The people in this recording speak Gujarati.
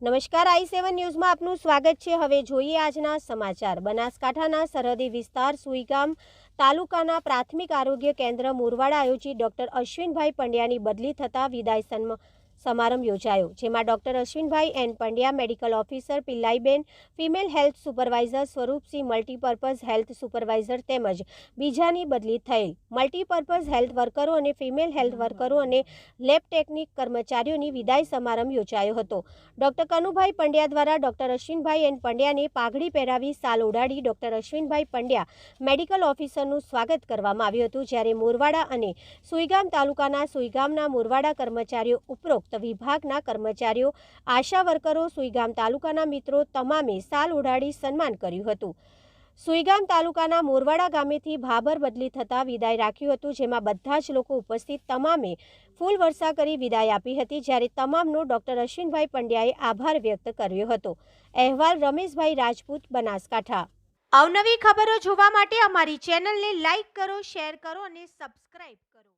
નમસ્કાર, i7 ન્યૂઝમાં આપનું સ્વાગત છે। હવે જોઈએ આજના સમાચાર। બનાસકાંઠાના સરહદી વિસ્તાર સુઈગામ તાલુકાના પ્રાથમિક આરોગ્ય કેન્દ્ર મોરવાડા આયોજિત ડોક્ટર અશ્વિનભાઈ પંડ્યાની બદલી થતાં વિદાય સમારંભ યોજાયો, જેમાં doctor Ashwinbhai N Pandya, medical officer Pillaiben, female health supervisor Swaroopsinh, multipurpose health supervisor તેમજ બીજાની બદલી થયેલ મલ્ટીપર્પઝ હેલ્થ વર્કરો અને ફિમેલ હેલ્થ વર્કરો અને લેબ ટેકનિક કર્મચારીઓની વિદાય સમારંભ યોજાયો હતો। ડોક્ટર કનુભાઈ પંડ્યા દ્વારા ડોક્ટર અશ્વિનભાઈ એન પંડ્યાને પાઘડી પહેરાવી સાલ ઓઢાડી ડોક્ટર અશ્વિનભાઈ પંડ્યા મેડિકલ ઓફિસરનું સ્વાગત કરવામાં આવ્યું હતું, જ્યારે મોરવાડા અને સુઈગામ તાલુકાના સુઈગામના મોરવાડા કર્મચારીઓ ઉપરોક્ત વિભાગના કર્મચારીઓ, આશા વર્કરો, સુઈગામ તાલુકાના મિત્રો તમામે સાલ ઓઢાડી સન્માન કર્યું હતું। સુઈગામ તાલુકાના મોરવાડા ગામેથી ભાબર બદલી થતા વિદાય રાખ્યું હતું, જેમાં બધા જ લોકો ઉપસ્થિત તમામે ફૂલ વર્ષા કરી વિદાય આપી હતી, જ્યારે તમામનો ડોક્ટર અશ્વિનભાઈ પંડ્યાએ આભાર વ્યક્ત કર્યો હતો। અહેવાલ રમેશભાઈ રાજપૂત, બનાસકાંઠા। અવનવી ખબરો જોવા માટે અમારી ચેનલને લાઇક કરો, શેર કરો અને સબસ્ક્રાઇબ કરો।